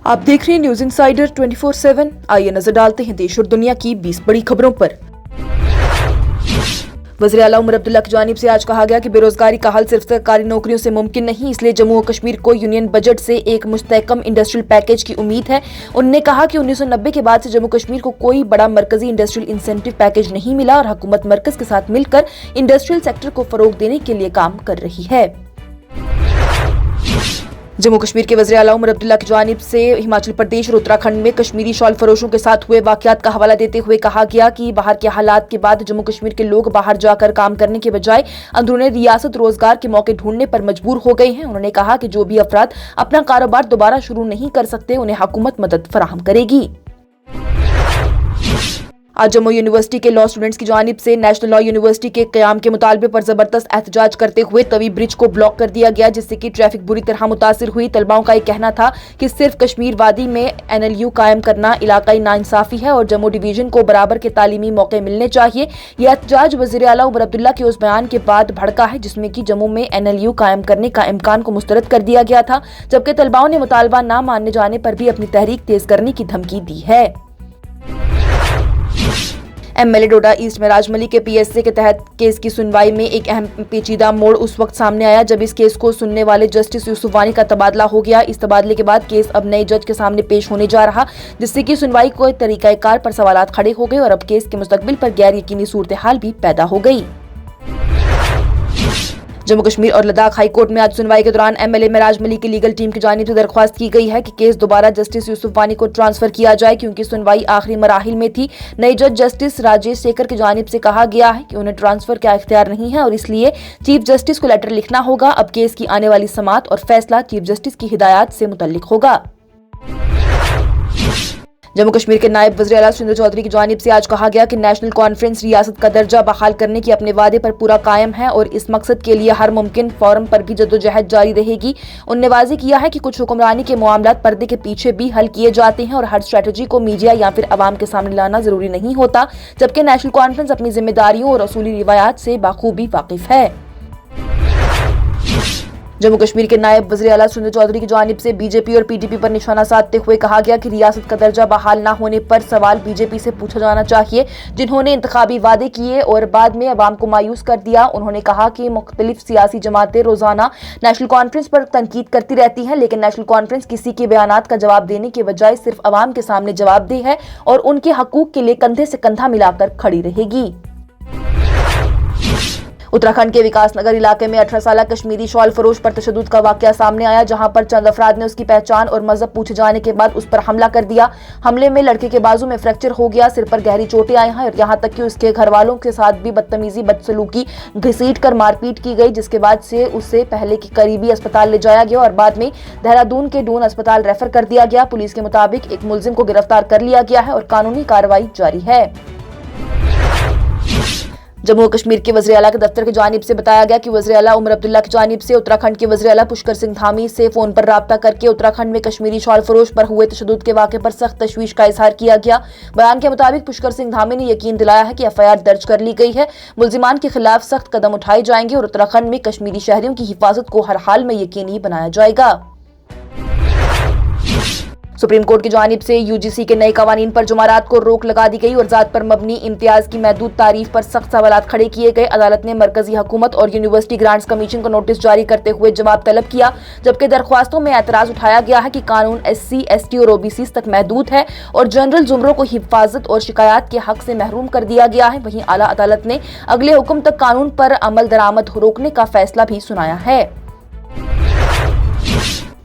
आप देख रहे हैं न्यूज इनसाइडर 24/7। आइए नजर डालते हैं देश और दुनिया की 20 बड़ी खबरों पर। वज़ीर आला उमर अब्दुल्ला की जानिब से आज कहा गया कि बेरोजगारी का हल सिर्फ सरकारी नौकरियों से मुमकिन नहीं, इसलिए जम्मू और कश्मीर को यूनियन बजट से एक मुस्तहकम इंडस्ट्रियल पैकेज की उम्मीद है। उन्होंने कहा कि 1990 के बाद से जम्मू कश्मीर को कोई बड़ा मरकजी इंडस्ट्रियल इंसेंटिव पैकेज नहीं मिला और हुकूमत मरकज के साथ मिलकर इंडस्ट्रियल सेक्टर को फरोग देने के लिए काम कर रही है। जम्मू कश्मीर के वज़ीर आला उमर अब्दुल्ला की जानिब से हिमाचल प्रदेश और उत्तराखंड में कश्मीरी शॉल फरोशों के साथ हुए वाक़यात का हवाला देते हुए कहा गया कि बाहर के हालात के बाद जम्मू कश्मीर के लोग बाहर जाकर काम करने के बजाय अंदरूनी रियासत रोजगार के मौके ढूंढने पर मजबूर हो गए हैं। उन्होंने कहा कि जो भी अफराद अपना कारोबार दोबारा शुरू नहीं कर सकते उन्हें हुकूमत मदद फराहम करेगी। आज जम्मू यूनिवर्सिटी के लॉ स्टूडेंट्स की जानिब से नेशनल लॉ यूनिवर्सिटी के क़याम के मुतालबे पर जबरदस्त एहतजाज करते हुए तवी ब्रिज को ब्लॉक कर दिया गया, जिससे कि ट्रैफिक बुरी तरह मुतासिर हुई। तलबाओं का ये कहना था कि सिर्फ कश्मीर वादी में NLU कायम करना इलाकाई नाइंसाफी है और जम्मू डिवीजन को बराबर के तालीमी मौके मिलने चाहिए। यह एहतजाज वज़ीर आला उमर अब्दुल्ला के उस बयान के बाद भड़का है जिसमें कि जम्मू में NLU कायम करने का इम्कान को मुस्तरद कर दिया गया था, जबकि तलबाओं ने मुतालबा न मानने जाने पर भी अपनी तहरीक तेज करने की धमकी दी है। MLA डोडा ईस्ट में राजमली के PSA के तहत केस की सुनवाई में एक अहम पेचीदा मोड़ उस वक्त सामने आया जब इस केस को सुनने वाले जस्टिस यूसुफ वानी का तबादला हो गया। इस तबादले के बाद केस अब नए जज के सामने पेश होने जा रहा, जिससे कि सुनवाई को तरीकाकार पर सवालात खड़े हो गए और अब केस के मुस्तकबिल पर गैर यकीनी सूरत हाल भी पैदा हो गई। जम्मू कश्मीर और लद्दाख हाई कोर्ट में आज सुनवाई के दौरान MLA में राजमली की लीगल टीम की जानिब से दरख्वास्त की गई है कि केस दोबारा जस्टिस यूसुफ वानी को ट्रांसफर किया जाए, क्योंकि सुनवाई आखिरी मराहिल में थी। नए जज जस्टिस राजेश शेखर की जानिब से कहा गया है कि उन्हें ट्रांसफर का इख्तियार नहीं है और इसलिए चीफ जस्टिस को लेटर लिखना होगा। अब केस की आने वाली समाअत और फैसला चीफ जस्टिस की हिदायत से मुतल्लिक होगा। जम्मू कश्मीर के नायब वज़ीर आला सुरेंद्र चौधरी की जानिब से आज कहा गया कि नेशनल कॉन्फ्रेंस रियासत का दर्जा बहाल करने के अपने वादे पर पूरा कायम है और इस मकसद के लिए हर मुमकिन फोरम पर भी जद्दोजहद जारी रहेगी। उन्होंने वाज़ेह किया है कि कुछ हुक्मरानी के मामलात पर्दे के पीछे भी हल किए जाते हैं और हर स्ट्रेटजी को मीडिया या फिर अवाम के सामने लाना जरूरी नहीं होता, जबकि नेशनल कॉन्फ्रेंस अपनी जिम्मेदारियों और असूली रिवायात से बाखूबी वाकिफ है। जम्मू कश्मीर के नायब वज़ीर आला सुरेंद्र चौधरी की जानिब से BJP और PDP पर निशाना साधते हुए कहा गया कि रियासत का दर्जा बहाल न होने पर सवाल BJP से पूछा जाना चाहिए, जिन्होंने इंतखाबी वादे किए और बाद में अवाम को मायूस कर दिया। उन्होंने कहा कि मुख्तलिफ सियासी जमातें रोजाना नेशनल कॉन्फ्रेंस पर तनकीद करती रहती हैं, लेकिन नेशनल कॉन्फ्रेंस किसी के बयानात का जवाब देने के बजाय सिर्फ अवाम के सामने जवाबदेह है और उनके हकूक के लिए कंधे से कंधा मिलाकर खड़ी रहेगी। उत्तराखंड के विकास नगर इलाके में 18 साल कश्मीरी शॉल फरोश पर तशद्दुद का वाकया सामने आया, जहां पर चंद अफराद ने उसकी पहचान और मजहब पूछे जाने के बाद उस पर हमला कर दिया। हमले में लड़के के बाजू में फ्रैक्चर हो गया, सिर पर गहरी चोटें आई हैं और यहां तक कि उसके घर वालों के साथ भी बदतमीजी बदसलूकी घसीट कर मारपीट की गई, जिसके बाद से उसे पहले की करीबी अस्पताल ले जाया गया और बाद में देहरादून के डून अस्पताल रेफर कर दिया गया। पुलिस के मुताबिक एक मुलजिम को गिरफ्तार कर लिया गया है और कानूनी कार्रवाई जारी है। जम्मू कश्मीर के वज़ीर आला के दफ्तर की जानिब से बताया गया कि वज़ीर आला उमर अब्दुल्ला की जानिब से उत्तराखंड के वज़ीर आला पुष्कर सिंह धामी से फोन पर राब्ता करके उत्तराखंड में कश्मीरी शॉल फरोश पर हुए तशद्दुद के वाक़े पर सख्त तशवीश का इजहार किया गया। बयान के मुताबिक पुष्कर सिंह धामी ने यकीन दिलाया है कि FIR दर्ज कर ली गई है, मुलजिमान के खिलाफ सख्त कदम उठाए जाएंगे और उत्तराखंड में कश्मीरी शहरियों की हिफाजत को हर हाल में यकीनी बनाया जाएगा। सुप्रीम कोर्ट की जानिब से UGC के नए कवानीन पर जुमारात को रोक लगा दी गई और जात पर मबनी इम्तियाज की महदूद तारीफ पर सख्त सवालात खड़े किए गए। अदालत ने मरकजी हुकूमत और यूनिवर्सिटी ग्रांट्स कमीशन को नोटिस जारी करते हुए जवाब तलब किया, जबकि दरख्वास्तों में एतराज उठाया गया है कि कानून SC, ST और OBCs तक महदूद है और जनरल जुमरों को हिफाजत और शिकायत के हक से महरूम कर दिया गया है। वहीं आला अदालत ने अगले हुक्म तक कानून पर अमल दरामद रोकने का फैसला भी सुनाया है।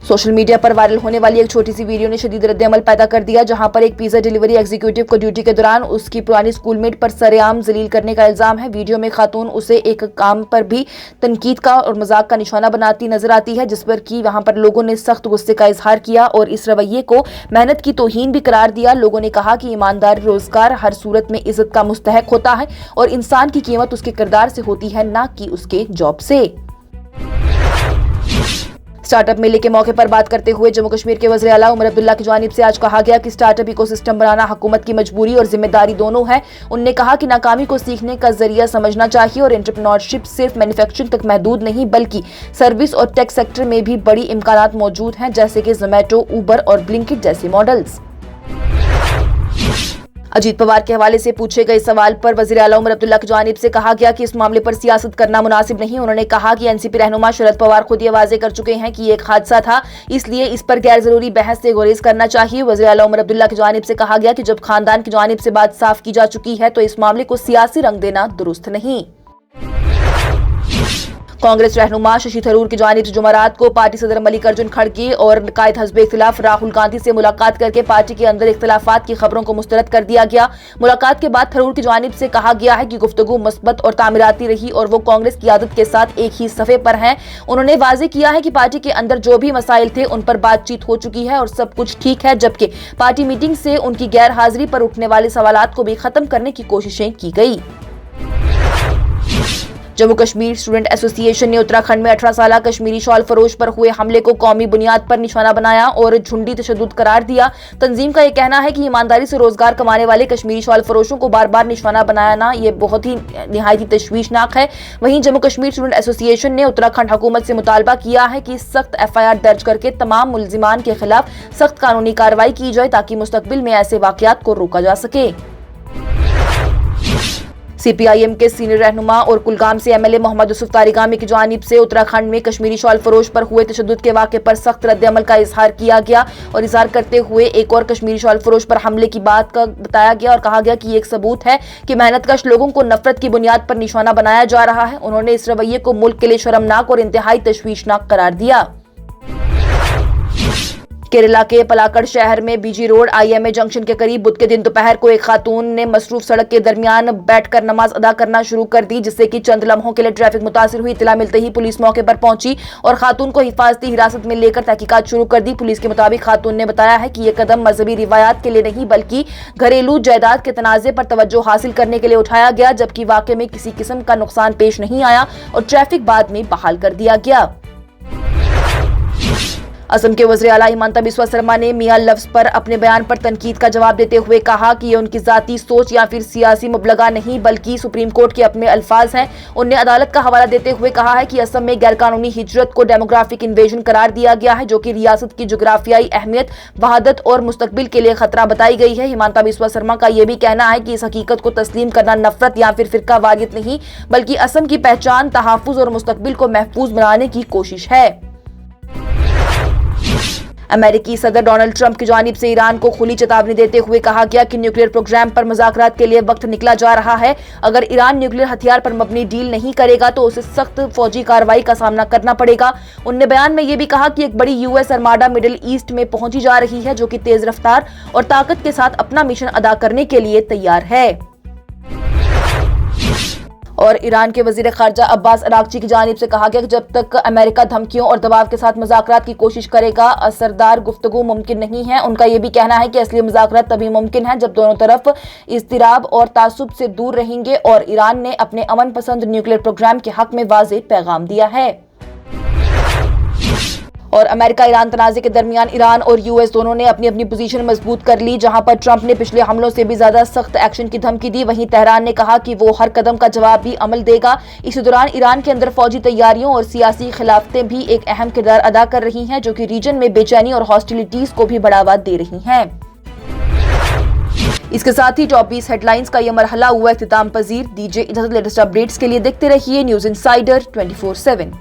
सोशल मीडिया पर वायरल होने वाली एक छोटी सी वीडियो ने शदीद रद्द-ए-अमल पैदा कर दिया, जहां पर एक पिज्जा डिलीवरी एग्जीक्यूटिव को ड्यूटी के दौरान उसकी पुरानी स्कूलमेट पर सरेआम जलील करने का इल्जाम है। वीडियो में खातून उसे एक काम पर भी तनकीद का और मजाक का निशाना बनाती नजर आती है, जिस पर कि वहां पर लोगों ने सख्त गुस्से का इजहार किया और इस रवैये को मेहनत की तौहीन भी करार दिया। लोगों ने कहा कि ईमानदार रोजगार हर सूरत में इज्जत का मुस्तहक होता है और इंसान की कीमत उसके किरदार से होती है, न कि उसके जॉब से। स्टार्ट अप मेले के मौके पर बात करते हुए जम्मू कश्मीर के वज़ीर आला उमर अब्दुल्ला की जानिब से आज कहा गया कि स्टार्ट अप इकोसिस्टम बनाना हुकूमत की मजबूरी और जिम्मेदारी दोनों है। उन्होंने कहा कि नाकामी को सीखने का जरिया समझना चाहिए और एंटरप्रेन्योरशिप सिर्फ मैन्युफैक्चरिंग तक महदूद नहीं बल्कि सर्विस और टेक सेक्टर में भी बड़ी इम्कानात मौजूद हैं, जैसे कि जोमैटो, उबर और ब्लिंकिट जैसे मॉडल्स। अजीत पवार के हवाले से पूछे गए सवाल पर वज़ीर आला उमर अब्दुल्ला की जानिब से कहा गया कि इस मामले पर सियासत करना मुनासिब नहीं। उन्होंने कहा कि एनसीपी रहनुमा शरद पवार खुद ये वाज़ेह कर चुके हैं कि ये एक हादसा था, इसलिए इस पर गैर जरूरी बहस से गुरेज करना चाहिए। वज़ीर आला उमर अब्दुल्ला की जानिब से कहा गया कि जब खानदान की जानिब से बात साफ की जा चुकी है तो इस मामले को सियासी रंग देना दुरुस्त नहीं। कांग्रेस रहनुमा शशि थरूर की जानिब से जुमेरात को पार्टी सदर मल्लिकार्जुन खड़गे और कायद हज़ब इख्तिलाफ राहुल गांधी से मुलाकात करके पार्टी के अंदर इख्तिलाफात की खबरों को मुस्तरद कर दिया गया। मुलाकात के बाद थरूर की जानिब से कहा गया है कि गुफ्तगू मुस्बत और तामीराती रही और वो कांग्रेस की आदत के साथ एक ही सफ़े पर हैं। उन्होंने वाज़ेह किया है कि पार्टी के अंदर जो भी मसाइल थे उन पर बातचीत हो चुकी है और सब कुछ ठीक है, जबकि पार्टी मीटिंग से उनकी गैर हाजिरी पर उठने वाले सवालात को भी खत्म करने की कोशिशें की गई। जम्मू कश्मीर स्टूडेंट एसोसिएशन ने उत्तराखंड में 18 साल कश्मीरी शॉल फरोश पर हुए हमले को कौमी बुनियाद पर निशाना बनाया और झुंडी तशद्दुद करार दिया। तंजीम का यह कहना है कि ईमानदारी से रोजगार कमाने वाले कश्मीरी शॉल फरोशों को बार बार निशाना बनाना ये बहुत ही निहायती तशवीशनाक है। वहीं जम्मू कश्मीर स्टूडेंट एसोसिएशन ने उत्तराखंड हुकूमत से मुतालबा किया है कि सख्त FIR दर्ज करके तमाम मुल्जिमान के खिलाफ सख्त कानूनी कार्रवाई की जाए ताकि मुस्तकबिल में ऐसे वाकयात को रोका जा सके। CPIM के सीनियर रहनुमा और कुलगाम से MLA मोहम्मद यूसुफ तारिगामी की जानिब से उत्तराखंड में कश्मीरी शॉल फरोश पर हुए तशद्दुद के वाक़े पर सख्त रद्द-ए-अमल का इजहार किया गया और इजहार करते हुए एक और कश्मीरी शॉल फरोश पर हमले की बात का बताया गया और कहा गया कि ये एक सबूत है कि मेहनतकश लोगों को नफरत की बुनियाद पर निशाना बनाया जा रहा है। उन्होंने इस रवैये को मुल्क के लिए शर्मनाक और इंतहाई तशवीशनाक करार दिया। केरला के पलाकड़ शहर में BG रोड IMA जंक्शन के करीब बुध के दिन दोपहर को एक खातून ने मसरूफ सड़क के दरमियान बैठकर नमाज अदा करना शुरू कर दी, जिससे कि चंद लम्हों के लिए ट्रैफिक मुतासिर हुई। इत्तला मिलते ही पुलिस मौके पर पहुंची और खातून को हिफाजती हिरासत में लेकर तहकीकात शुरू कर दी। पुलिस के मुताबिक खातून ने बताया है कि यह कदम मजहबी रिवायात के लिए नहीं बल्कि घरेलू जायदाद के तनाज़े पर तवज्जो हासिल करने के लिए उठाया गया, जबकि वाक़े में किसी किस्म का नुकसान पेश नहीं आया और ट्रैफिक बाद में बहाल कर दिया गया। असम के वज़ीर आला हिमंता बिस्वा शर्मा ने मियां लफ्ज पर अपने बयान पर तनकीद का जवाब देते हुए कहा कि ये उनकी ज़ाती सोच या फिर सियासी मुबलगा नहीं बल्कि सुप्रीम कोर्ट के अपने अल्फाज हैं। उन्होंने अदालत का हवाला देते हुए कहा है कि असम में गैरकानूनी हिजरत को डेमोग्राफिक इन्वेजन करार दिया गया है, जो कि रियासत की जोग्राफियाई अहमियत, वहादत और मुस्तकबिल के लिए खतरा बताई गई है। हिमंता बिस्वा शर्मा का यह भी कहना है कि इस हकीकत को तस्लीम करना नफरत या फिर फिरका वारियत नहीं बल्कि असम की पहचान, तहफ़्फ़ुज़ और मुस्तकबिल को महफूज बनाने की कोशिश है। अमेरिकी सदर डोनाल्ड ट्रंप की जानिब से ईरान को खुली चेतावनी देते हुए कहा गया कि न्यूक्लियर प्रोग्राम पर मुज़ाकरात के लिए वक्त निकला जा रहा है। अगर ईरान न्यूक्लियर हथियार पर मबनी डील नहीं करेगा तो उसे सख्त फौजी कार्रवाई का सामना करना पड़ेगा। उन्होंने बयान में यह भी कहा कि एक बड़ी US आर्माडा मिडिल ईस्ट में पहुंची जा रही है, जो कि तेज रफ्तार और ताकत के साथ अपना मिशन अदा करने के लिए तैयार है। और ईरान के वजीर खारजा अब्बास अरागची की जानिब से कहा गया कि जब तक अमेरिका धमकियों और दबाव के साथ मुज़ाकरात की कोशिश करेगा असरदार गुफ्तगू मुमकिन नहीं है। उनका यह भी कहना है कि असली मुज़ाकरात तभी मुमकिन है जब दोनों तरफ इज़्तिराब और तासुब से दूर रहेंगे और ईरान ने अपने अमन पसंद न्यूक्लियर प्रोग्राम के हक में वाज़ेह पैगाम दिया है। और अमेरिका ईरान तनाज़े के दरमियान ईरान और US दोनों ने अपनी अपनी पोजीशन मजबूत कर ली। जहां पर ट्रंप ने पिछले हमलों से भी ज्यादा सख्त एक्शन की धमकी दी, वहीं तेहरान ने कहा कि वो हर कदम का जवाब भी अमल देगा। इसी दौरान ईरान के अंदर फौजी तैयारियों और सियासी खिलाफतें भी एक अहम किरदार अदा कर रही हैं, जो कि रीजन में बेचैनी और हॉस्टिलिटीज को भी बढ़ावा दे रही हैं। इसके साथ ही टॉप 20 हेडलाइंस का यह मरहला हुआ इख्तिताम पजीर। दीजिए इजाजत, लेटेस्ट अपडेट्स के लिए देखते रहिए न्यूज़ इनसाइडर 24/7।